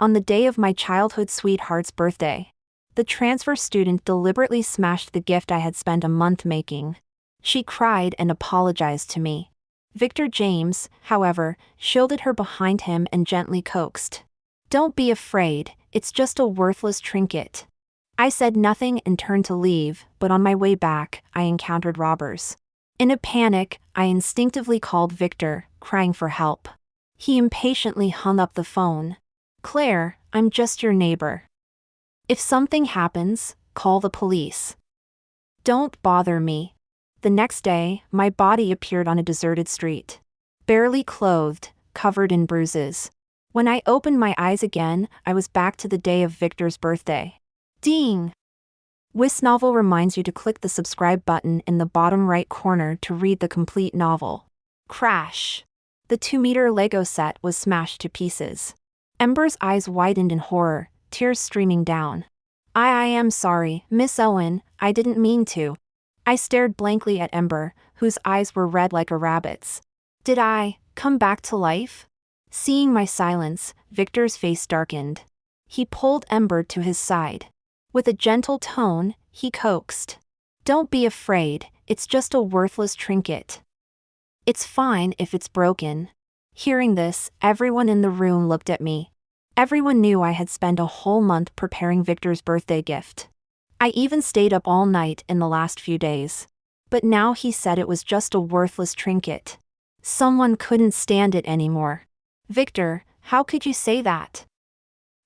On the day of my childhood sweetheart's birthday, the transfer student deliberately smashed the gift I had spent a month making. She cried and apologized to me. Victor James, however, shielded her behind him and gently coaxed. "Don't be afraid, it's just a worthless trinket." I said nothing and turned to leave, but on my way back, I encountered robbers. In a panic, I instinctively called Victor, crying for help. He impatiently hung up the phone. "Claire, I'm just your neighbor. If something happens, call the police. Don't bother me." The next day, my body appeared on a deserted street. Barely clothed, covered in bruises. When I opened my eyes again, I was back to the day of Victor's birthday. Ding! webnovel reminds you to click the subscribe button in the bottom right corner to read the complete novel. Crash! The 2-meter Lego set was smashed to pieces. Ember's eyes widened in horror, tears streaming down. I am sorry, Miss Owen, I didn't mean to." I stared blankly at Ember, whose eyes were red like a rabbit's. "Did I come back to life?" Seeing my silence, Victor's face darkened. He pulled Ember to his side. With a gentle tone, he coaxed. "Don't be afraid, it's just a worthless trinket. It's fine if it's broken." Hearing this, everyone in the room looked at me. Everyone knew I had spent a whole month preparing Victor's birthday gift. I even stayed up all night in the last few days. But now he said it was just a worthless trinket. Someone couldn't stand it anymore. "Victor, how could you say that?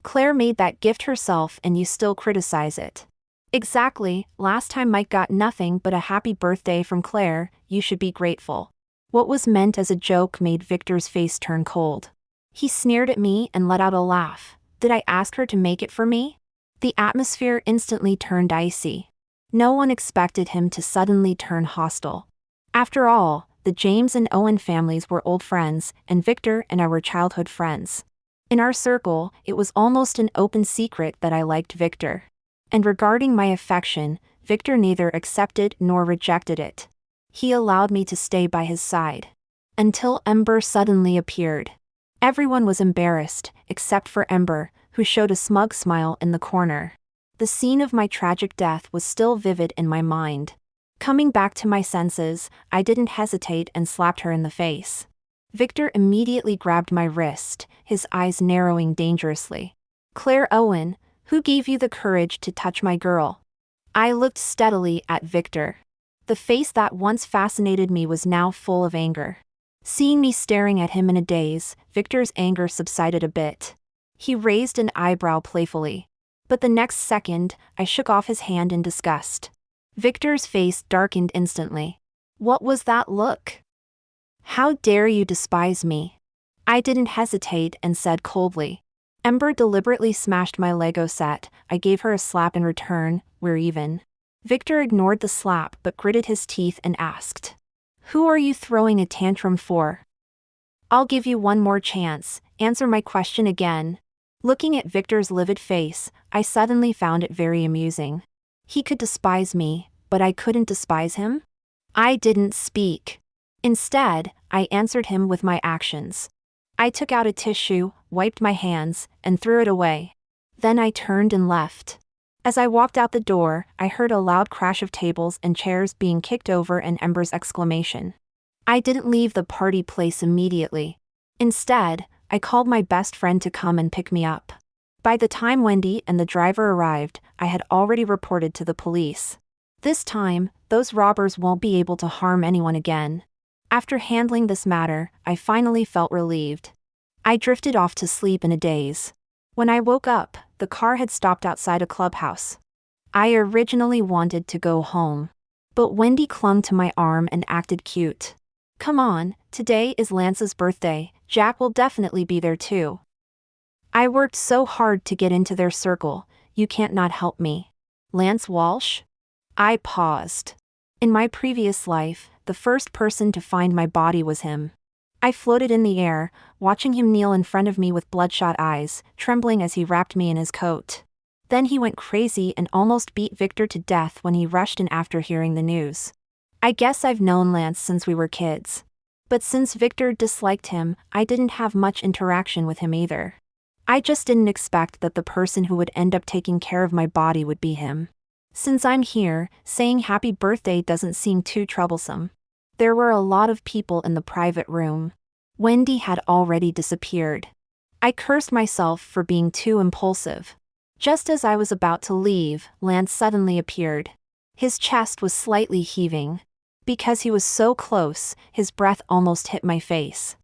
Claire made that gift herself and you still criticize it." "Exactly, last time Mike got nothing but a happy birthday from Claire, you should be grateful." What was meant as a joke made Victor's face turn cold. He sneered at me and let out a laugh. Did I ask her to make it for me? The atmosphere instantly turned icy. No one expected him to suddenly turn hostile. After all, the James and Owen families were old friends, and Victor and I were childhood friends. In our circle, it was almost an open secret that I liked Victor. And regarding my affection, Victor neither accepted nor rejected it. He allowed me to stay by his side. Until Ember suddenly appeared. Everyone was embarrassed, except for Ember, who showed a smug smile in the corner. The scene of my tragic death was still vivid in my mind. Coming back to my senses, I didn't hesitate and slapped her in the face. Victor immediately grabbed my wrist, his eyes narrowing dangerously. "Claire Owen, who gave you the courage to touch my girl?" I looked steadily at Victor. The face that once fascinated me was now full of anger. Seeing me staring at him in a daze, Victor's anger subsided a bit. He raised an eyebrow playfully. But the next second, I shook off his hand in disgust. Victor's face darkened instantly. "What was that look? How dare you despise me?" I didn't hesitate and said coldly. "Ember deliberately smashed my Lego set, I gave her a slap in return, we're even." Victor ignored the slap but gritted his teeth and asked, "Who are you throwing a tantrum for?" "I'll give you one more chance, answer my question again." Looking at Victor's livid face, I suddenly found it very amusing. He could despise me, but I couldn't despise him? I didn't speak. Instead, I answered him with my actions. I took out a tissue, wiped my hands, and threw it away. Then I turned and left. As I walked out the door, I heard a loud crash of tables and chairs being kicked over and Ember's exclamation. I didn't leave the party place immediately. Instead, I called my best friend to come and pick me up. By the time Wendy and the driver arrived, I had already reported to the police. This time, those robbers won't be able to harm anyone again. After handling this matter, I finally felt relieved. I drifted off to sleep in a daze. When I woke up, the car had stopped outside a clubhouse. I originally wanted to go home. But Wendy clung to my arm and acted cute. "Come on, today is Lance's birthday, Jack will definitely be there too. I worked so hard to get into their circle, you can't not help me." "Lance Walsh?" I paused. In my previous life, the first person to find my body was him. I floated in the air, watching him kneel in front of me with bloodshot eyes, trembling as he wrapped me in his coat. Then he went crazy and almost beat Victor to death when he rushed in after hearing the news. I guess I've known Lance since we were kids. But since Victor disliked him, I didn't have much interaction with him either. I just didn't expect that the person who would end up taking care of my body would be him. Since I'm here, saying happy birthday doesn't seem too troublesome. There were a lot of people in the private room. Wendy had already disappeared. I cursed myself for being too impulsive. Just as I was about to leave, Lance suddenly appeared. His chest was slightly heaving. Because he was so close, his breath almost hit my face.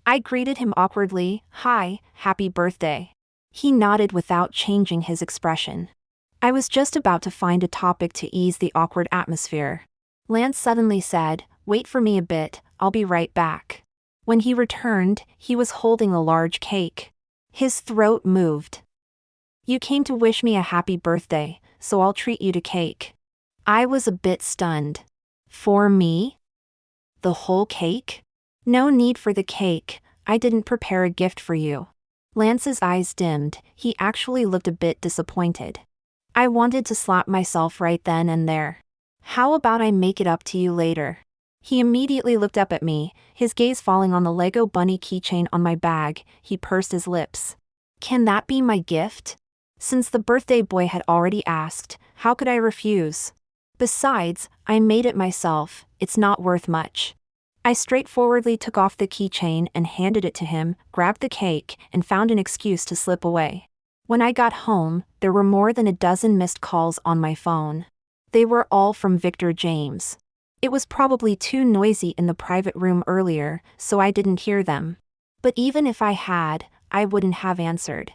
I greeted him awkwardly, "Hi, happy birthday." He nodded without changing his expression. I was just about to find a topic to ease the awkward atmosphere. Lance suddenly said, "Wait for me a bit, I'll be right back." When he returned, he was holding a large cake. His throat moved. "You came to wish me a happy birthday, so I'll treat you to cake." I was a bit stunned. "For me? The whole cake?" "No need for the cake, I didn't prepare a gift for you." Lance's eyes dimmed, he actually looked a bit disappointed. I wanted to slap myself right then and there. "How about I make it up to you later?" He immediately looked up at me, his gaze falling on the Lego bunny keychain on my bag. He pursed his lips. "Can that be my gift?" Since the birthday boy had already asked, how could I refuse? Besides, I made it myself, it's not worth much. I straightforwardly took off the keychain and handed it to him, grabbed the cake, and found an excuse to slip away. When I got home, there were more than a dozen missed calls on my phone. They were all from Victor James. It was probably too noisy in the private room earlier, so I didn't hear them. But even if I had, I wouldn't have answered.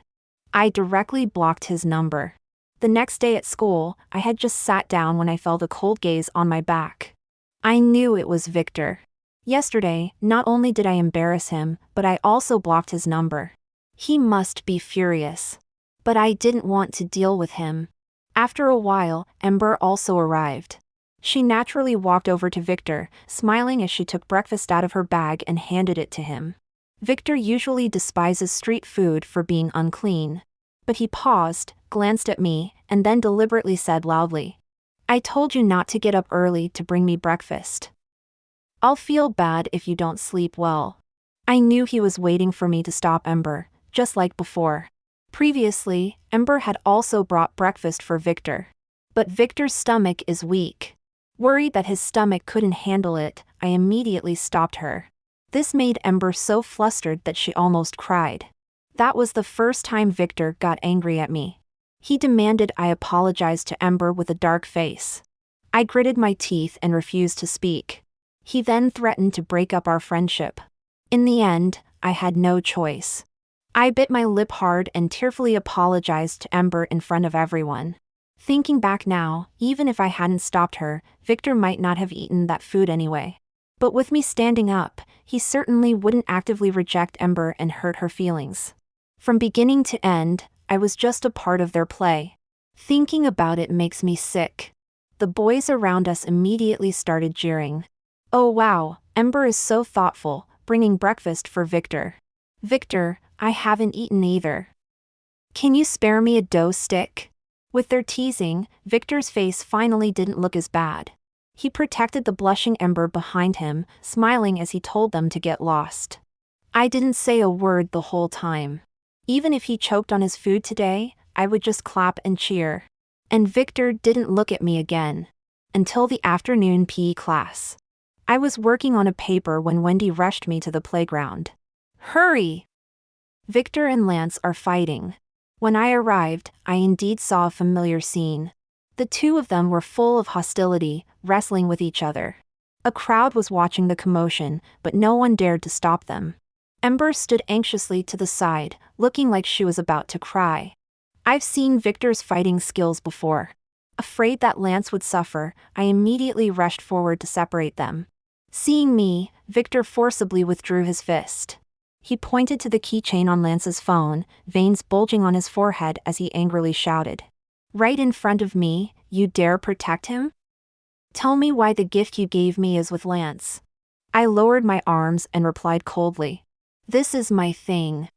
I directly blocked his number. The next day at school, I had just sat down when I felt a cold gaze on my back. I knew it was Victor. Yesterday, not only did I embarrass him, but I also blocked his number. He must be furious. But I didn't want to deal with him. After a while, Ember also arrived. She naturally walked over to Victor, smiling as she took breakfast out of her bag and handed it to him. Victor usually despises street food for being unclean. But he paused, glanced at me, and then deliberately said loudly, "I told you not to get up early to bring me breakfast. I'll feel bad if you don't sleep well." I knew he was waiting for me to stop Ember, just like before. Previously, Ember had also brought breakfast for Victor. But Victor's stomach is weak. Worried that his stomach couldn't handle it, I immediately stopped her. This made Ember so flustered that she almost cried. That was the first time Victor got angry at me. He demanded I apologize to Ember with a dark face. I gritted my teeth and refused to speak. He then threatened to break up our friendship. In the end, I had no choice. I bit my lip hard and tearfully apologized to Ember in front of everyone. Thinking back now, even if I hadn't stopped her, Victor might not have eaten that food anyway. But with me standing up, he certainly wouldn't actively reject Ember and hurt her feelings. From beginning to end, I was just a part of their play. Thinking about it makes me sick. The boys around us immediately started jeering. "Oh wow, Ember is so thoughtful, bringing breakfast for Victor." "Victor, I haven't eaten either. Can you spare me a dough stick?" With their teasing, Victor's face finally didn't look as bad. He protected the blushing Ember behind him, smiling as he told them to get lost. I didn't say a word the whole time. Even if he choked on his food today, I would just clap and cheer. And Victor didn't look at me again. Until the afternoon PE class. I was working on a paper when Wendy rushed me to the playground. "Hurry! Victor and Lance are fighting." When I arrived, I indeed saw a familiar scene. The two of them were full of hostility, wrestling with each other. A crowd was watching the commotion, but no one dared to stop them. Ember stood anxiously to the side, looking like she was about to cry. I've seen Victor's fighting skills before. Afraid that Lance would suffer, I immediately rushed forward to separate them. Seeing me, Victor forcibly withdrew his fist. He pointed to the keychain on Lance's phone, veins bulging on his forehead as he angrily shouted. "Right in front of me, you dare protect him? Tell me why the gift you gave me is with Lance." I lowered my arms and replied coldly. "This is my thing.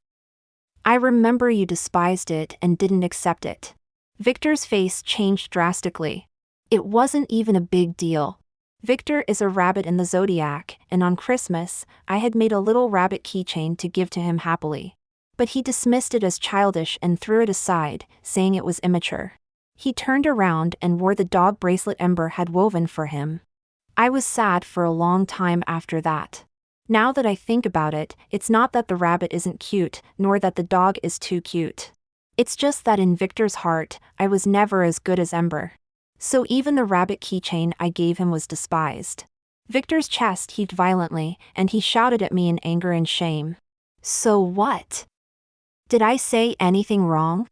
I remember you despised it and didn't accept it." Victor's face changed drastically. It wasn't even a big deal. Victor is a rabbit in the zodiac, and on Christmas, I had made a little rabbit keychain to give to him happily. But he dismissed it as childish and threw it aside, saying it was immature. He turned around and wore the dog bracelet Ember had woven for him. I was sad for a long time after that. Now that I think about it, it's not that the rabbit isn't cute, nor that the dog is too cute. It's just that in Victor's heart, I was never as good as Ember. So even the rabbit keychain I gave him was despised. Victor's chest heaved violently, and he shouted at me in anger and shame. So what? Did I say anything wrong?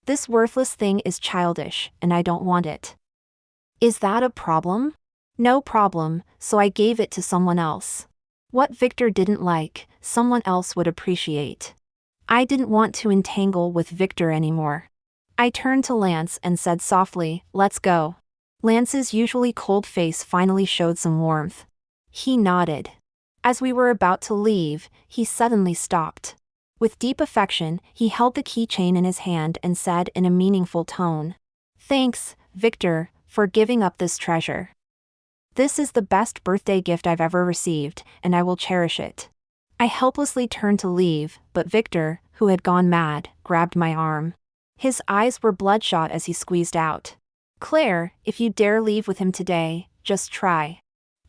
This worthless thing is childish, and I don't want it. Is that a problem? No problem, so I gave it to someone else. What Victor didn't like, someone else would appreciate. I didn't want to entangle with Victor anymore. I turned to Lance and said softly, "Let's go." Lance's usually cold face finally showed some warmth. He nodded. As we were about to leave, he suddenly stopped. With deep affection, he held the keychain in his hand and said in a meaningful tone, "Thanks, Victor, for giving up this treasure. This is the best birthday gift I've ever received, and I will cherish it." I helplessly turned to leave, but Victor, who had gone mad, grabbed my arm. His eyes were bloodshot as he squeezed out, "Claire, if you dare leave with him today, just try."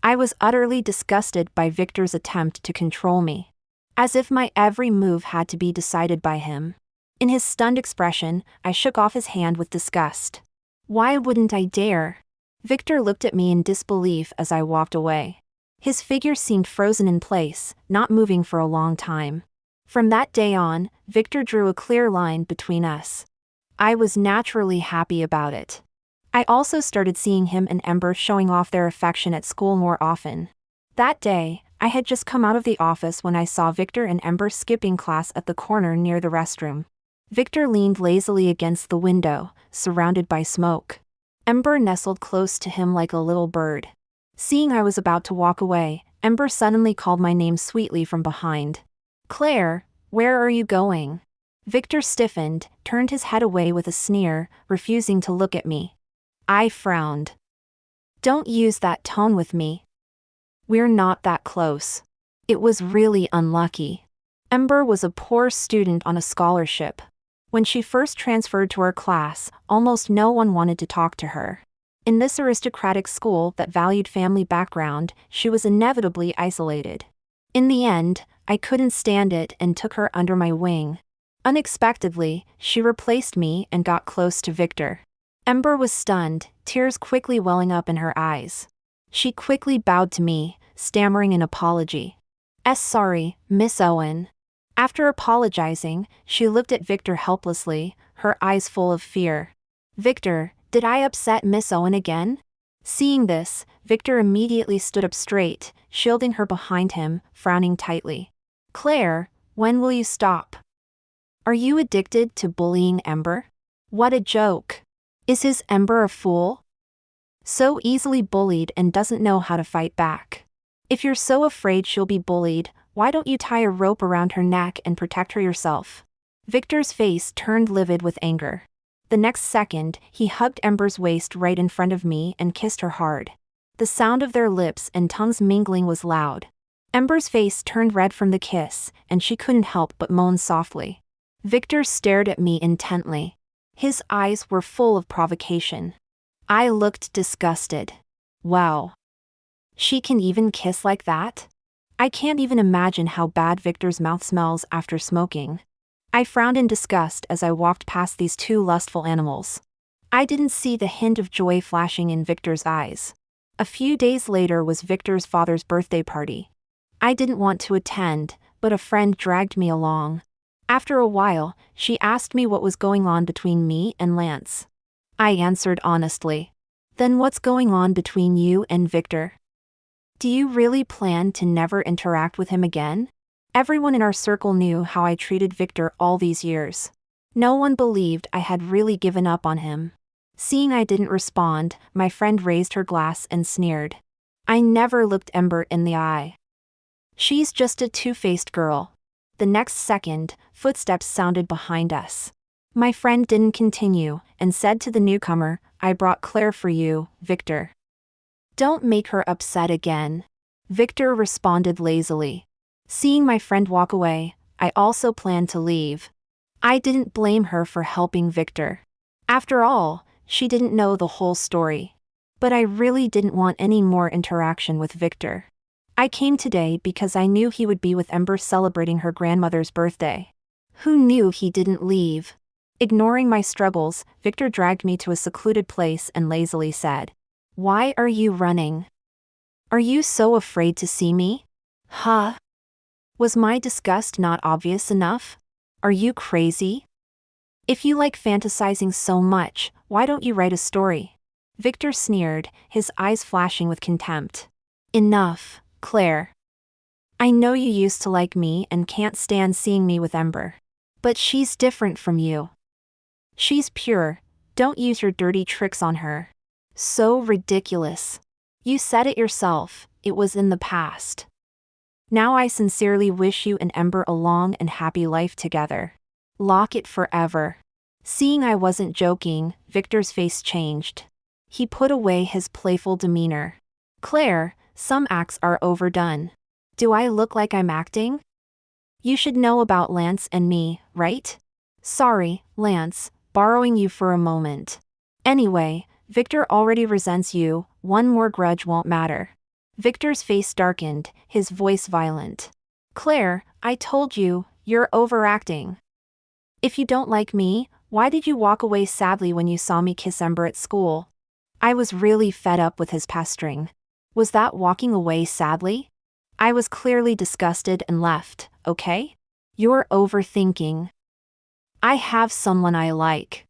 I was utterly disgusted by Victor's attempt to control me. As if my every move had to be decided by him. In his stunned expression, I shook off his hand with disgust. Why wouldn't I dare? Victor looked at me in disbelief as I walked away. His figure seemed frozen in place, not moving for a long time. From that day on, Victor drew a clear line between us. I was naturally happy about it. I also started seeing him and Ember showing off their affection at school more often. That day, I had just come out of the office when I saw Victor and Ember skipping class at the corner near the restroom. Victor leaned lazily against the window, surrounded by smoke. Ember nestled close to him like a little bird. Seeing I was about to walk away, Ember suddenly called my name sweetly from behind. "Claire, where are you going?" Victor stiffened, turned his head away with a sneer, refusing to look at me. I frowned. "Don't use that tone with me. We're not that close." It was really unlucky. Ember was a poor student on a scholarship. When she first transferred to our class, almost no one wanted to talk to her. In this aristocratic school that valued family background, she was inevitably isolated. In the end, I couldn't stand it and took her under my wing. Unexpectedly, she replaced me and got close to Victor. Ember was stunned, tears quickly welling up in her eyes. She quickly bowed to me, stammering an apology. Sorry, Miss Owen." After apologizing, she looked at Victor helplessly, her eyes full of fear. "Victor, did I upset Miss Owen again?" Seeing this, Victor immediately stood up straight, shielding her behind him, frowning tightly. "Claire, when will you stop? Are you addicted to bullying Ember? What a joke. Is his Ember a fool? So easily bullied and doesn't know how to fight back. If you're so afraid she'll be bullied, why don't you tie a rope around her neck and protect her yourself?" Victor's face turned livid with anger. The next second, he hugged Ember's waist right in front of me and kissed her hard. The sound of their lips and tongues mingling was loud. Ember's face turned red from the kiss, and she couldn't help but moan softly. Victor stared at me intently. His eyes were full of provocation. I looked disgusted. Wow. She can even kiss like that? I can't even imagine how bad Victor's mouth smells after smoking. I frowned in disgust as I walked past these two lustful animals. I didn't see the hint of joy flashing in Victor's eyes. A few days later was Victor's father's birthday party. I didn't want to attend, but a friend dragged me along. After a while, she asked me what was going on between me and Lance. I answered honestly. "Then what's going on between you and Victor? Do you really plan to never interact with him again?" Everyone in our circle knew how I treated Victor all these years. No one believed I had really given up on him. Seeing I didn't respond, my friend raised her glass and sneered. I never looked Ember in the eye. "She's just a two-faced girl." The next second, footsteps sounded behind us. My friend didn't continue, and said to the newcomer, "I brought Claire for you, Victor." "Don't make her upset again," Victor responded lazily. Seeing my friend walk away, I also planned to leave. I didn't blame her for helping Victor. After all, she didn't know the whole story. But I really didn't want any more interaction with Victor. I came today because I knew he would be with Ember celebrating her grandmother's birthday. Who knew he didn't leave? Ignoring my struggles, Victor dragged me to a secluded place and lazily said, "Why are you running? Are you so afraid to see me?" Huh? Was my disgust not obvious enough? Are you crazy? If you like fantasizing so much, why don't you write a story? Victor sneered, his eyes flashing with contempt. Enough, Claire. I know you used to like me and can't stand seeing me with Ember. But she's different from you. She's pure, don't use your dirty tricks on her. So ridiculous. You said it yourself, it was in the past. Now I sincerely wish you and Ember a long and happy life together. Lock it forever. Seeing I wasn't joking, Victor's face changed. He put away his playful demeanor. Claire, some acts are overdone. Do I look like I'm acting? You should know about Lance and me, right? Sorry, Lance, borrowing you for a moment. Anyway, Victor already resents you, one more grudge won't matter. Victor's face darkened, his voice violent. Claire, I told you, you're overacting. If you don't like me, why did you walk away sadly when you saw me kiss Ember at school? I was really fed up with his pestering. Was that walking away sadly? I was clearly disgusted and left, okay? You're overthinking. I have someone I like.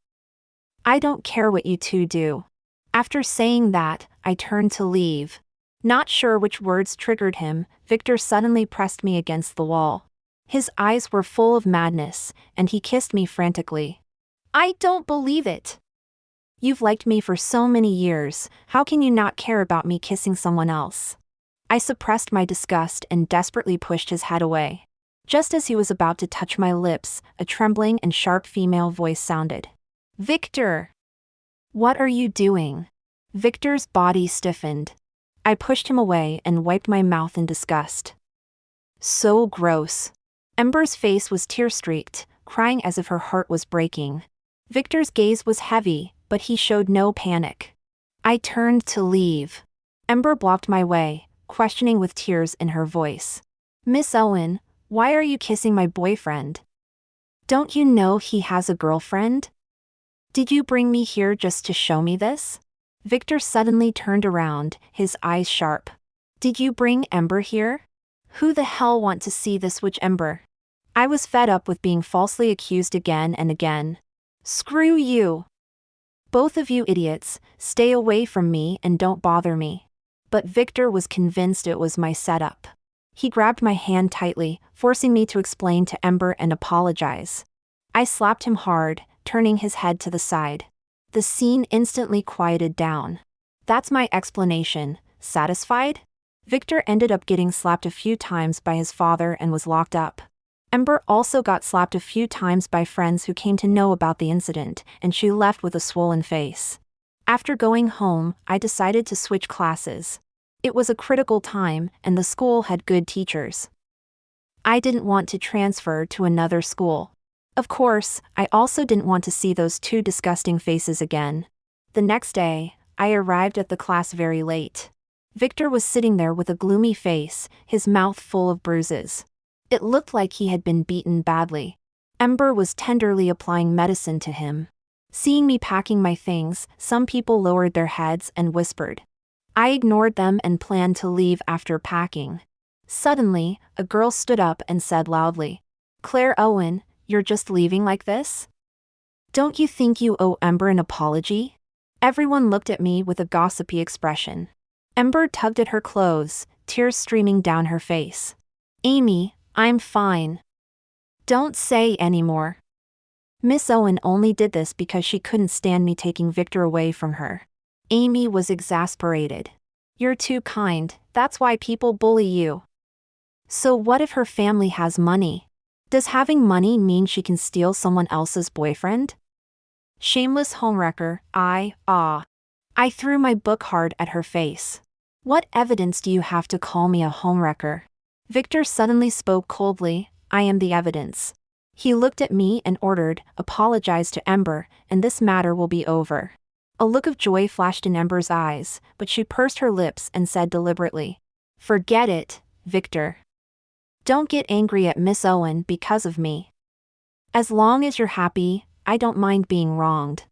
I don't care what you two do. After saying that, I turned to leave. Not sure which words triggered him, Victor suddenly pressed me against the wall. His eyes were full of madness, and he kissed me frantically. I don't believe it. You've liked me for so many years, how can you not care about me kissing someone else? I suppressed my disgust and desperately pushed his head away. Just as he was about to touch my lips, a trembling and sharp female voice sounded. Victor! What are you doing? Victor's body stiffened. I pushed him away and wiped my mouth in disgust. So gross. Ember's face was tear-streaked, crying as if her heart was breaking. Victor's gaze was heavy, but he showed no panic. I turned to leave. Ember blocked my way, questioning with tears in her voice. Miss Owen, why are you kissing my boyfriend? Don't you know he has a girlfriend? Did you bring me here just to show me this? Victor suddenly turned around, his eyes sharp. Did you bring Ember here? Who the hell want to see this witch Ember? I was fed up with being falsely accused again and again. Screw you! Both of you idiots, stay away from me and don't bother me. But Victor was convinced it was my setup. He grabbed my hand tightly, forcing me to explain to Ember and apologize. I slapped him hard, turning his head to the side. The scene instantly quieted down. That's my explanation, satisfied? Victor ended up getting slapped a few times by his father and was locked up. Ember also got slapped a few times by friends who came to know about the incident, and she left with a swollen face. After going home, I decided to switch classes. It was a critical time, and the school had good teachers. I didn't want to transfer to another school. Of course, I also didn't want to see those two disgusting faces again. The next day, I arrived at the class very late. Victor was sitting there with a gloomy face, his mouth full of bruises. It looked like he had been beaten badly. Ember was tenderly applying medicine to him. Seeing me packing my things, some people lowered their heads and whispered. I ignored them and planned to leave after packing. Suddenly, a girl stood up and said loudly, Claire Owen, you're just leaving like this? Don't you think you owe Ember an apology? Everyone looked at me with a gossipy expression. Ember tugged at her clothes, tears streaming down her face. Amy, I'm fine. Don't say anymore. Miss Owen only did this because she couldn't stand me taking Victor away from her. Amy was exasperated. You're too kind, that's why people bully you. So what if her family has money? Does having money mean she can steal someone else's boyfriend? Shameless homewrecker, I threw my book hard at her face. What evidence do you have to call me a homewrecker? Victor suddenly spoke coldly, I am the evidence. He looked at me and ordered, "Apologize to Ember, and this matter will be over." A look of joy flashed in Ember's eyes, but she pursed her lips and said deliberately, "Forget it, Victor. Don't get angry at Miss Owen because of me. As long as you're happy, I don't mind being wronged.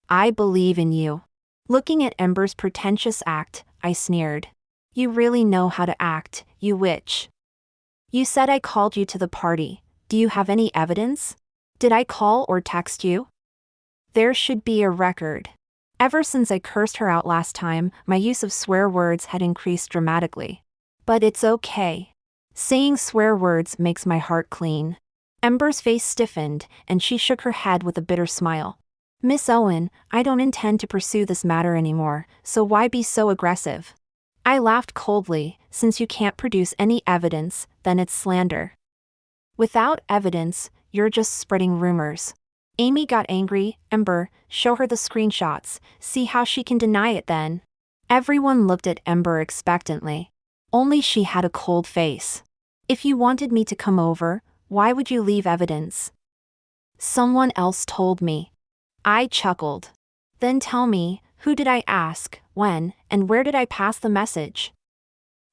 I believe in you." Looking at Ember's pretentious act, I sneered. "You really know how to act, you witch. You said I called you to the party. Do you have any evidence? Did I call or text you? There should be a record." Ever since I cursed her out last time, my use of swear words had increased dramatically. But it's okay. Saying swear words makes my heart clean. Ember's face stiffened, and she shook her head with a bitter smile. "Miss Owen, I don't intend to pursue this matter anymore, so why be so aggressive?" I laughed coldly. "Since you can't produce any evidence, then it's slander. Without evidence, you're just spreading rumors." Amy got angry. "Ember, show her the screenshots, see how she can deny it then." Everyone looked at Ember expectantly. Only she had a cold face. "If you wanted me to come over, why would you leave evidence?" "Someone else told me." I chuckled. "Then tell me, who did I ask, when, and where did I pass the message?"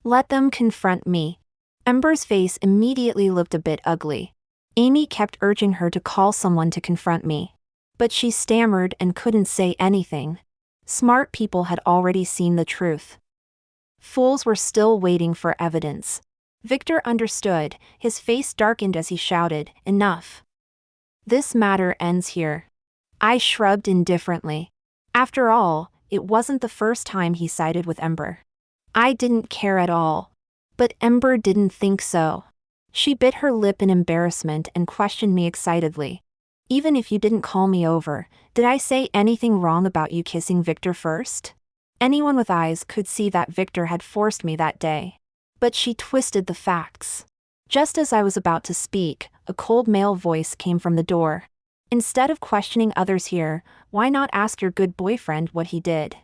"Let them confront me." Ember's face immediately looked a bit ugly. Amy kept urging her to call someone to confront me. But she stammered and couldn't say anything. Smart people had already seen the truth. Fools were still waiting for evidence. Victor understood. His face darkened as he shouted, "Enough. This matter ends here." I shrugged indifferently. After all, it wasn't the first time he sided with Ember. I didn't care at all. But Ember didn't think so. She bit her lip in embarrassment and questioned me excitedly. "Even if you didn't call me over, did I say anything wrong about you kissing Victor first?" Anyone with eyes could see that Victor had forced me that day. But she twisted the facts. Just as I was about to speak, a cold male voice came from the door. "Instead of questioning others here, why not ask your good boyfriend what he did?"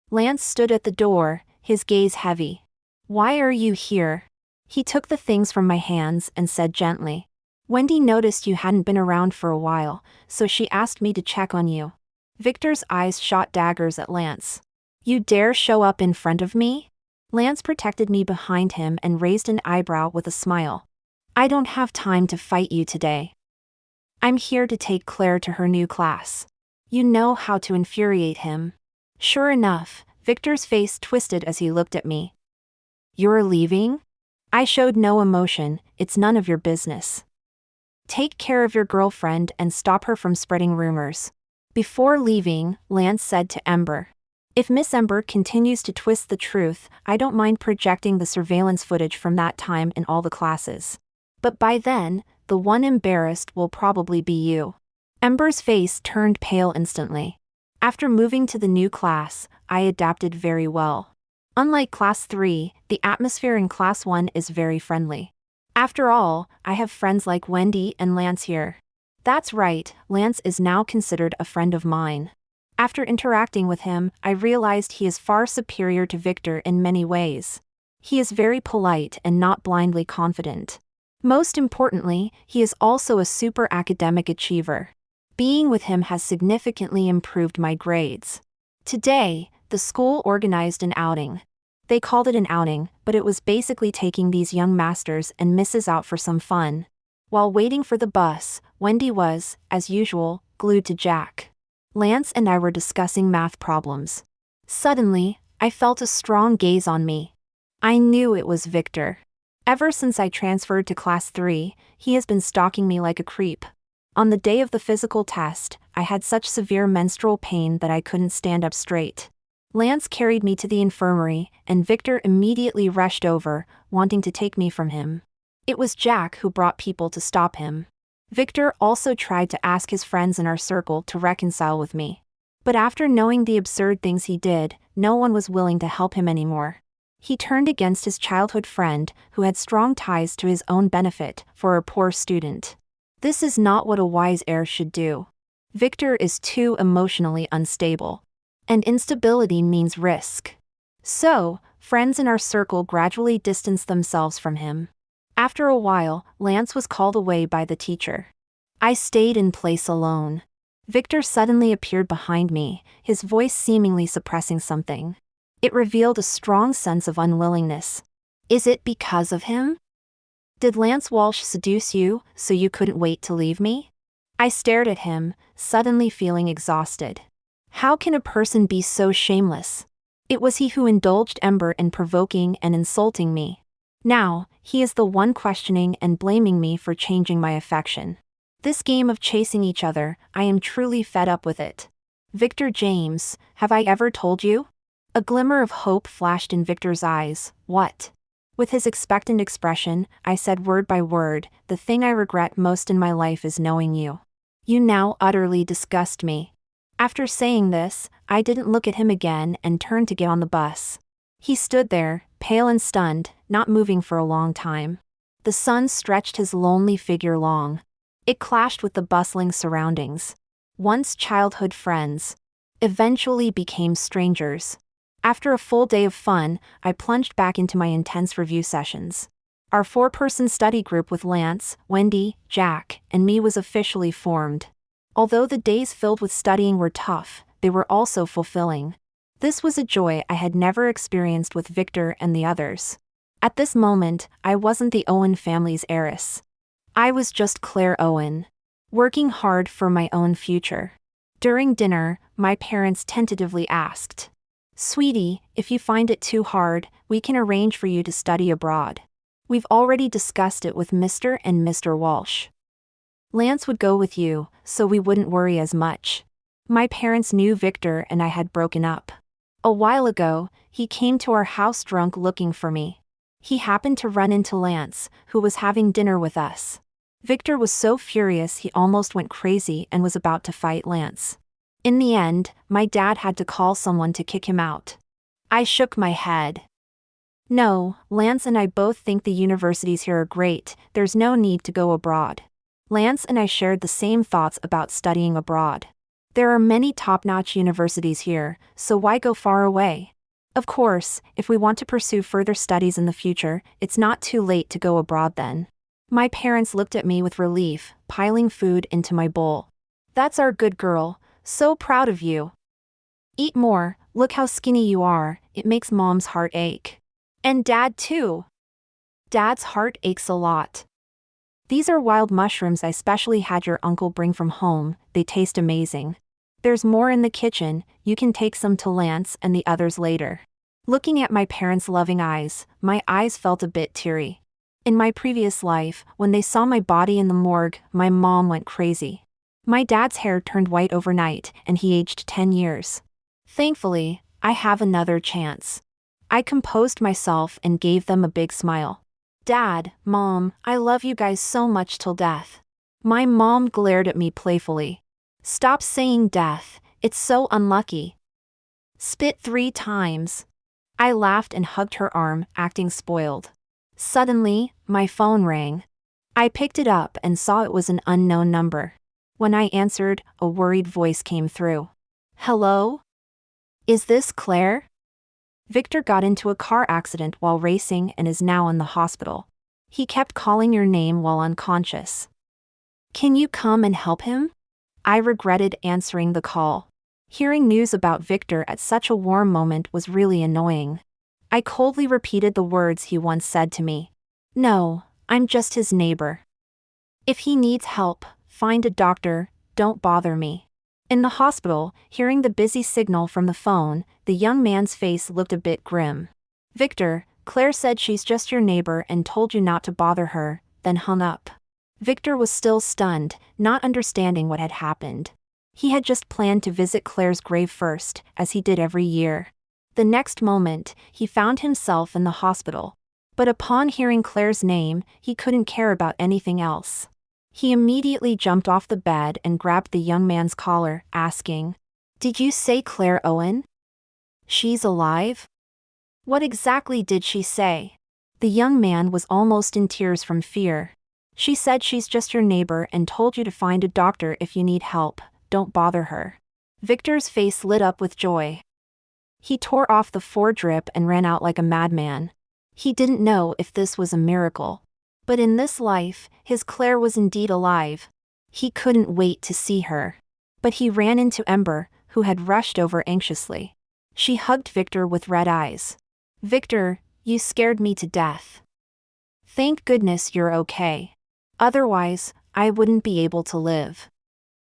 Lance stood at the door, his gaze heavy. "Why are you here?" He took the things from my hands and said gently, "Wendy noticed you hadn't been around for a while, so she asked me to check on you." Victor's eyes shot daggers at Lance. "You dare show up in front of me?" Lance protected me behind him and raised an eyebrow with a smile. "I don't have time to fight you today. I'm here to take Claire to her new class. You know how to infuriate him." Sure enough, Victor's face twisted as he looked at me. "You're leaving?" I showed no emotion. "It's none of your business. Take care of your girlfriend and stop her from spreading rumors." Before leaving, Lance said to Ember, "If Miss Ember continues to twist the truth, I don't mind projecting the surveillance footage from that time in all the classes. But by then, the one embarrassed will probably be you." Ember's face turned pale instantly. After moving to the new class, I adapted very well. Unlike Class 3, the atmosphere in Class 1 is very friendly. After all, I have friends like Wendy and Lance here. That's right, Lance is now considered a friend of mine. After interacting with him, I realized he is far superior to Victor in many ways. He is very polite and not blindly confident. Most importantly, he is also a super academic achiever. Being with him has significantly improved my grades. Today, the school organized an outing. They called it an outing, but it was basically taking these young masters and misses out for some fun. While waiting for the bus, Wendy was, as usual, glued to Jack. Lance and I were discussing math problems. Suddenly, I felt a strong gaze on me. I knew it was Victor. Ever since I transferred to Class 3, he has been stalking me like a creep. On the day of the physical test, I had such severe menstrual pain that I couldn't stand up straight. Lance carried me to the infirmary, and Victor immediately rushed over, wanting to take me from him. It was Jack who brought people to stop him. Victor also tried to ask his friends in our circle to reconcile with me. But after knowing the absurd things he did, no one was willing to help him anymore. He turned against his childhood friend, who had strong ties to his own benefit, for a poor student. This is not what a wise heir should do. Victor is too emotionally unstable. And instability means risk. So, friends in our circle gradually distanced themselves from him. After a while, Lance was called away by the teacher. I stayed in place alone. Victor suddenly appeared behind me, his voice seemingly suppressing something. It revealed a strong sense of unwillingness. Is it because of him? Did Lance Walsh seduce you, so you couldn't wait to leave me? I stared at him, suddenly feeling exhausted. How can a person be so shameless? It was he who indulged Ember in provoking and insulting me. Now, he is the one questioning and blaming me for changing my affection. This game of chasing each other, I am truly fed up with it. Victor James, have I ever told you? A glimmer of hope flashed in Victor's eyes. What? With his expectant expression, I said word by word, the thing I regret most in my life is knowing you. You now utterly disgust me. After saying this, I didn't look at him again and turned to get on the bus. He stood there, pale and stunned, not moving for a long time. The sun stretched his lonely figure long. It clashed with the bustling surroundings. Once childhood friends, eventually became strangers. After a full day of fun, I plunged back into my intense review sessions. Our 4-person study group with Lance, Wendy, Jack, and me was officially formed. Although the days filled with studying were tough, they were also fulfilling. This was a joy I had never experienced with Victor and the others. At this moment, I wasn't the Owen family's heiress. I was just Claire Owen, working hard for my own future. During dinner, my parents tentatively asked, "Sweetie, if you find it too hard, we can arrange for you to study abroad. We've already discussed it with Mr. and Mr. Walsh. Lance would go with you, so we wouldn't worry as much." My parents knew Victor and I had broken up. A while ago, he came to our house drunk looking for me. He happened to run into Lance, who was having dinner with us. Victor was so furious he almost went crazy and was about to fight Lance. In the end, my dad had to call someone to kick him out. I shook my head. No, Lance and I both think the universities here are great, there's no need to go abroad. Lance and I shared the same thoughts about studying abroad. There are many top-notch universities here, so why go far away? Of course, if we want to pursue further studies in the future, it's not too late to go abroad then. My parents looked at me with relief, piling food into my bowl. That's our good girl, so proud of you. Eat more, look how skinny you are, it makes Mom's heart ache. And Dad too. Dad's heart aches a lot. These are wild mushrooms I specially had your uncle bring from home, they taste amazing. There's more in the kitchen, you can take some to Lance and the others later. Looking at my parents' loving eyes, my eyes felt a bit teary. In my previous life, when they saw my body in the morgue, my mom went crazy. My dad's hair turned white overnight, and he aged 10 years. Thankfully, I have another chance. I composed myself and gave them a big smile. Dad, Mom, I love you guys so much till death. My mom glared at me playfully. Stop saying death, it's so unlucky. Spit 3 times. I laughed and hugged her arm, acting spoiled. Suddenly, my phone rang. I picked it up and saw it was an unknown number. When I answered, a worried voice came through. Hello? Is this Claire? Victor got into a car accident while racing and is now in the hospital. He kept calling your name while unconscious. Can you come and help him? I regretted answering the call. Hearing news about Victor at such a warm moment was really annoying. I coldly repeated the words he once said to me. No, I'm just his neighbor. If he needs help, find a doctor, don't bother me. In the hospital, hearing the busy signal from the phone, the young man's face looked a bit grim. Victor, Claire said she's just your neighbor and told you not to bother her, then hung up. Victor was still stunned, not understanding what had happened. He had just planned to visit Claire's grave first, as he did every year. The next moment, he found himself in the hospital. But upon hearing Claire's name, he couldn't care about anything else. He immediately jumped off the bed and grabbed the young man's collar, asking, Did you say Claire Owen? She's alive? What exactly did she say? The young man was almost in tears from fear. She said she's just your neighbor and told you to find a doctor if you need help, don't bother her. Victor's face lit up with joy. He tore off the foredrip and ran out like a madman. He didn't know if this was a miracle. But in this life, his Claire was indeed alive. He couldn't wait to see her. But he ran into Ember, who had rushed over anxiously. She hugged Victor with red eyes. "Victor, you scared me to death. Thank goodness you're okay. Otherwise, I wouldn't be able to live.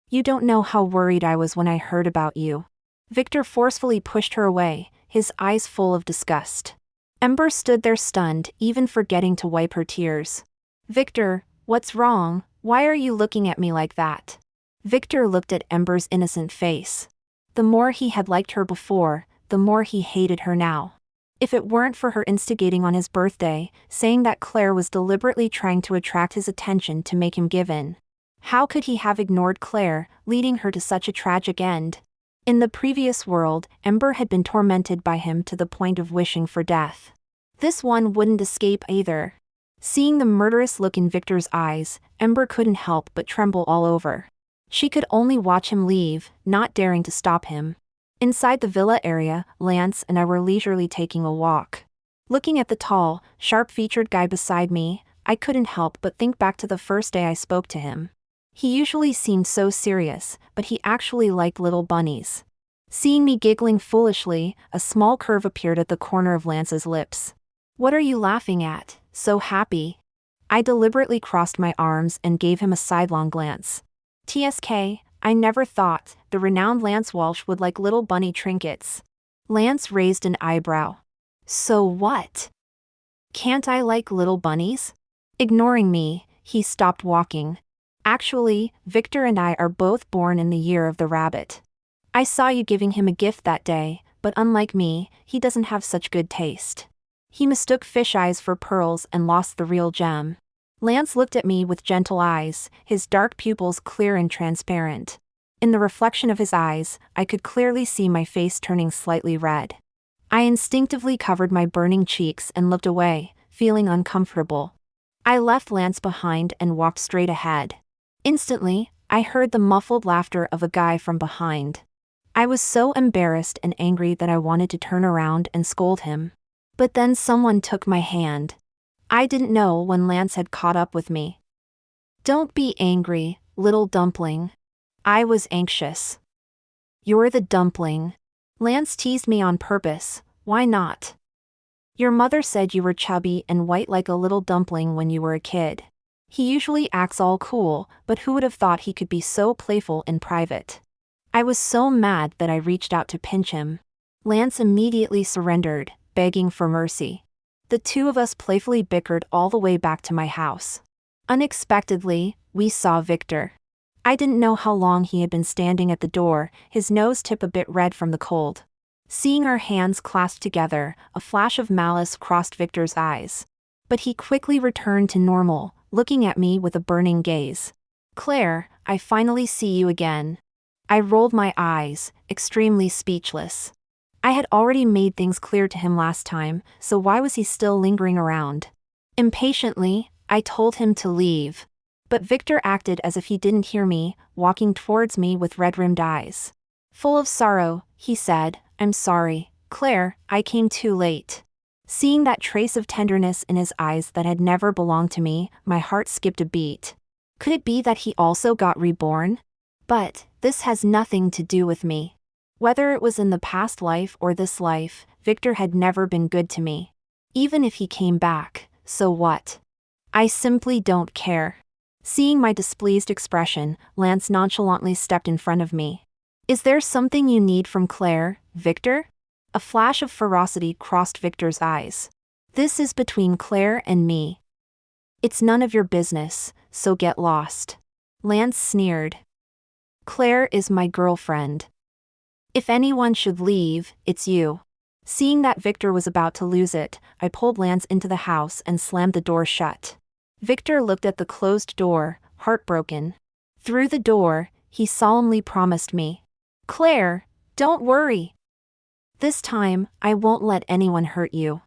You don't know how worried I was when I heard about you." Victor forcefully pushed her away, his eyes full of disgust. Ember stood there stunned, even forgetting to wipe her tears. "Victor, what's wrong? Why are you looking at me like that?" Victor looked at Ember's innocent face. The more he had liked her before, the more he hated her now. If it weren't for her instigating on his birthday, saying that Claire was deliberately trying to attract his attention to make him give in. How could he have ignored Claire, leading her to such a tragic end? In the previous world, Ember had been tormented by him to the point of wishing for death. This one wouldn't escape either. Seeing the murderous look in Victor's eyes, Ember couldn't help but tremble all over. She could only watch him leave, not daring to stop him. Inside the villa area, Lance and I were leisurely taking a walk. Looking at the tall, sharp-featured guy beside me, I couldn't help but think back to the first day I spoke to him. He usually seemed so serious, but he actually liked little bunnies. Seeing me giggling foolishly, a small curve appeared at the corner of Lance's lips. "What are you laughing at, so happy?" I deliberately crossed my arms and gave him a sidelong glance. "TSK, I never thought the renowned Lance Walsh would like little bunny trinkets." Lance raised an eyebrow. "So what? Can't I like little bunnies?" Ignoring me, he stopped walking. "Actually, Victor and I are both born in the year of the rabbit. I saw you giving him a gift that day, but unlike me, he doesn't have such good taste." He mistook fish eyes for pearls and lost the real gem. Lance looked at me with gentle eyes, his dark pupils clear and transparent. In the reflection of his eyes, I could clearly see my face turning slightly red. I instinctively covered my burning cheeks and looked away, feeling uncomfortable. I left Lance behind and walked straight ahead. Instantly, I heard the muffled laughter of a guy from behind. I was so embarrassed and angry that I wanted to turn around and scold him. But then someone took my hand. I didn't know when Lance had caught up with me. "Don't be angry, little dumpling." I was anxious. "You're the dumpling." Lance teased me on purpose, why not? "Your mother said you were chubby and white like a little dumpling when you were a kid." He usually acts all cool, but who would have thought he could be so playful in private? I was so mad that I reached out to pinch him. Lance immediately surrendered, begging for mercy. The two of us playfully bickered all the way back to my house. Unexpectedly, we saw Victor. I didn't know how long he had been standing at the door, his nose tip a bit red from the cold. Seeing our hands clasped together, a flash of malice crossed Victor's eyes. But he quickly returned to normal, looking at me with a burning gaze. "Claire, I finally see you again." I rolled my eyes, extremely speechless. I had already made things clear to him last time, so why was he still lingering around? Impatiently, I told him to leave. But Victor acted as if he didn't hear me, walking towards me with red-rimmed eyes. Full of sorrow, he said, "I'm sorry, Claire, I came too late." Seeing that trace of tenderness in his eyes that had never belonged to me, my heart skipped a beat. Could it be that he also got reborn? But this has nothing to do with me. Whether it was in the past life or this life, Victor had never been good to me. Even if he came back, so what? I simply don't care. Seeing my displeased expression, Lance nonchalantly stepped in front of me. "Is there something you need from Claire, Victor?" A flash of ferocity crossed Victor's eyes. "This is between Claire and me. It's none of your business, so get lost." Lance sneered. "Claire is my girlfriend. If anyone should leave, it's you." Seeing that Victor was about to lose it, I pulled Lance into the house and slammed the door shut. Victor looked at the closed door, heartbroken. Through the door, he solemnly promised me, "Claire, don't worry. This time, I won't let anyone hurt you."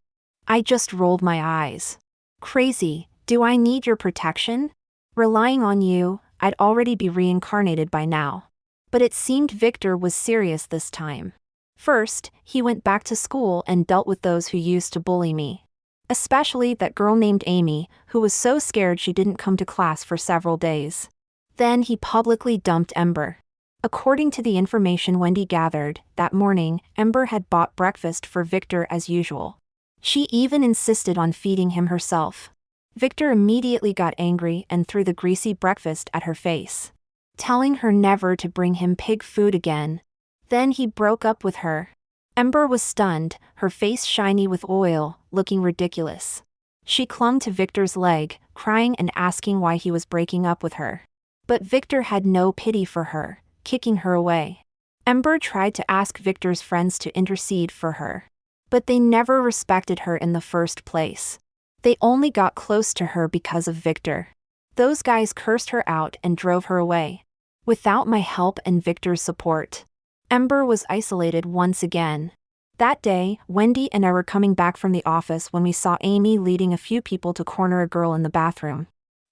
I just rolled my eyes. "Crazy, do I need your protection? Relying on you, I'd already be reincarnated by now." But it seemed Victor was serious this time. First, he went back to school and dealt with those who used to bully me. Especially that girl named Amy, who was so scared she didn't come to class for several days. Then he publicly dumped Ember. According to the information Wendy gathered, that morning, Ember had bought breakfast for Victor as usual. She even insisted on feeding him herself. Victor immediately got angry and threw the greasy breakfast at her face, telling her never to bring him pig food again. Then he broke up with her. Ember was stunned, her face shiny with oil, looking ridiculous. She clung to Victor's leg, crying and asking why he was breaking up with her. But Victor had no pity for her, kicking her away. Ember tried to ask Victor's friends to intercede for her, but they never respected her in the first place. They only got close to her because of Victor. Those guys cursed her out and drove her away. Without my help and Victor's support, Ember was isolated once again. That day, Wendy and I were coming back from the office when we saw Amy leading a few people to corner a girl in the bathroom.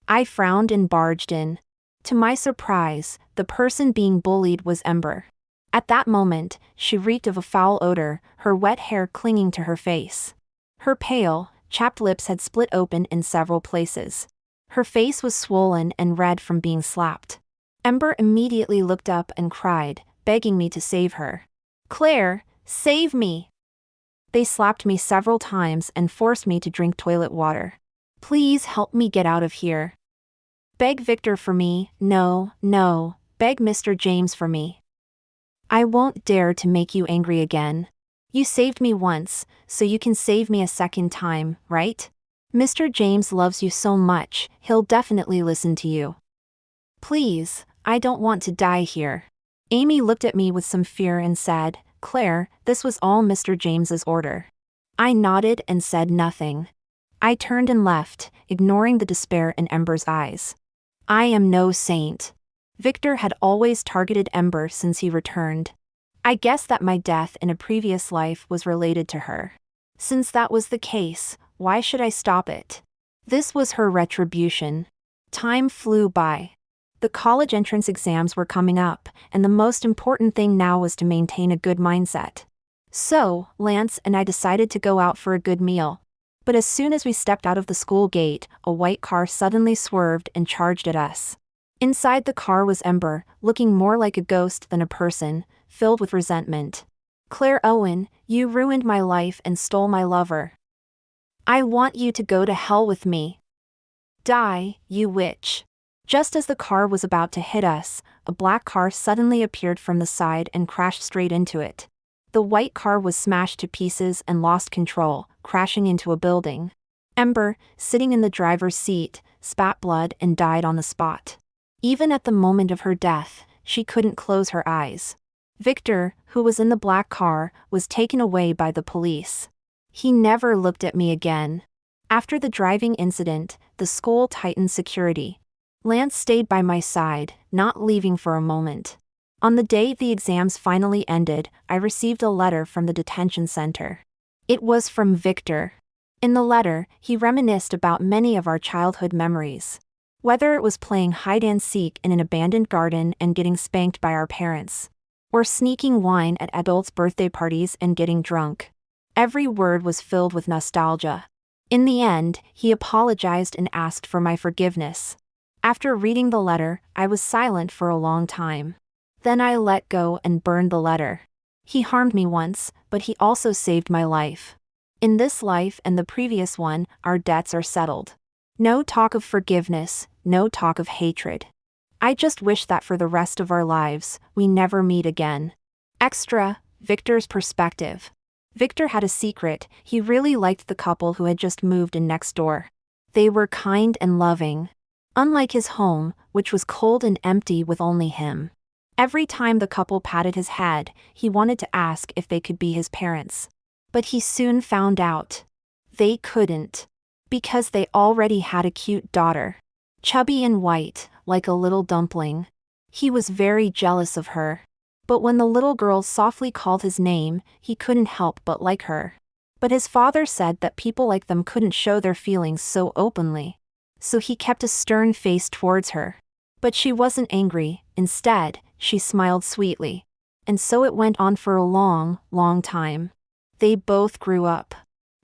I frowned and barged in. To my surprise, the person being bullied was Ember. At that moment, she reeked of a foul odor, her wet hair clinging to her face. Her pale, chapped lips had split open in several places. Her face was swollen and red from being slapped. Ember immediately looked up and cried, begging me to save her. "Claire, save me!" They slapped me several times and forced me to drink toilet water. "Please help me get out of here." "Beg Victor for me." "No, no, beg Mr. James for me. I won't dare to make you angry again. You saved me once, so you can save me a second time, right? Mr. James loves you so much, he'll definitely listen to you. Please, I don't want to die here." Amy looked at me with some fear and said, "Claire, this was all Mr. James's order." I nodded and said nothing. I turned and left, ignoring the despair in Ember's eyes. I am no saint. Victor had always targeted Ember since he returned. I guess that my death in a previous life was related to her. Since that was the case, why should I stop it? This was her retribution. Time flew by. The college entrance exams were coming up, and the most important thing now was to maintain a good mindset. So, Lance and I decided to go out for a good meal. But as soon as we stepped out of the school gate, a white car suddenly swerved and charged at us. Inside the car was Ember, looking more like a ghost than a person, filled with resentment. "Claire Owen, you ruined my life and stole my lover. I want you to go to hell with me. Die, you witch." Just as the car was about to hit us, a black car suddenly appeared from the side and crashed straight into it. The white car was smashed to pieces and lost control, crashing into a building. Ember, sitting in the driver's seat, spat blood and died on the spot. Even at the moment of her death, she couldn't close her eyes. Victor, who was in the black car, was taken away by the police. He never looked at me again. After the driving incident, the school tightened security. Lance stayed by my side, not leaving for a moment. On the day the exams finally ended, I received a letter from the detention center. It was from Victor. In the letter, he reminisced about many of our childhood memories. Whether it was playing hide-and-seek in an abandoned garden and getting spanked by our parents, or sneaking wine at adults' birthday parties and getting drunk. Every word was filled with nostalgia. In the end, he apologized and asked for my forgiveness. After reading the letter, I was silent for a long time. Then I let go and burned the letter. He harmed me once, but he also saved my life. In this life and the previous one, our debts are settled. No talk of forgiveness, no talk of hatred. I just wish that for the rest of our lives, we never meet again. Extra, Victor's perspective. Victor had a secret. He really liked the couple who had just moved in next door. They were kind and loving. Unlike his home, which was cold and empty with only him. Every time the couple patted his head, he wanted to ask if they could be his parents. But he soon found out. They couldn't. Because they already had a cute daughter. Chubby and white, like a little dumpling. He was very jealous of her. But when the little girl softly called his name, he couldn't help but like her. But his father said that people like them couldn't show their feelings so openly. So he kept a stern face towards her. But she wasn't angry, instead, she smiled sweetly. And so it went on for a long, long time. They both grew up.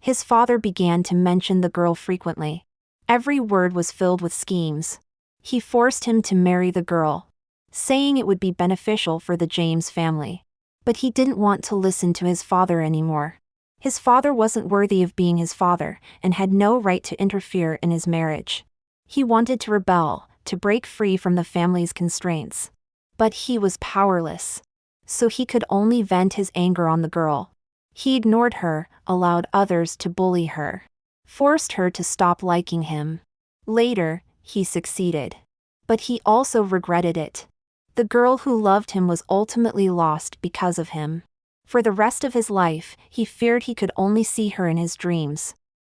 His father began to mention the girl frequently. Every word was filled with schemes. He forced him to marry the girl, saying it would be beneficial for the James family. But he didn't want to listen to his father anymore. His father wasn't worthy of being his father and had no right to interfere in his marriage. He wanted to rebel, to break free from the family's constraints. But he was powerless. So he could only vent his anger on the girl. He ignored her, allowed others to bully her, forced her to stop liking him. Later, he succeeded. But he also regretted it. The girl who loved him was ultimately lost because of him. For the rest of his life, he feared he could only see her in his dreams.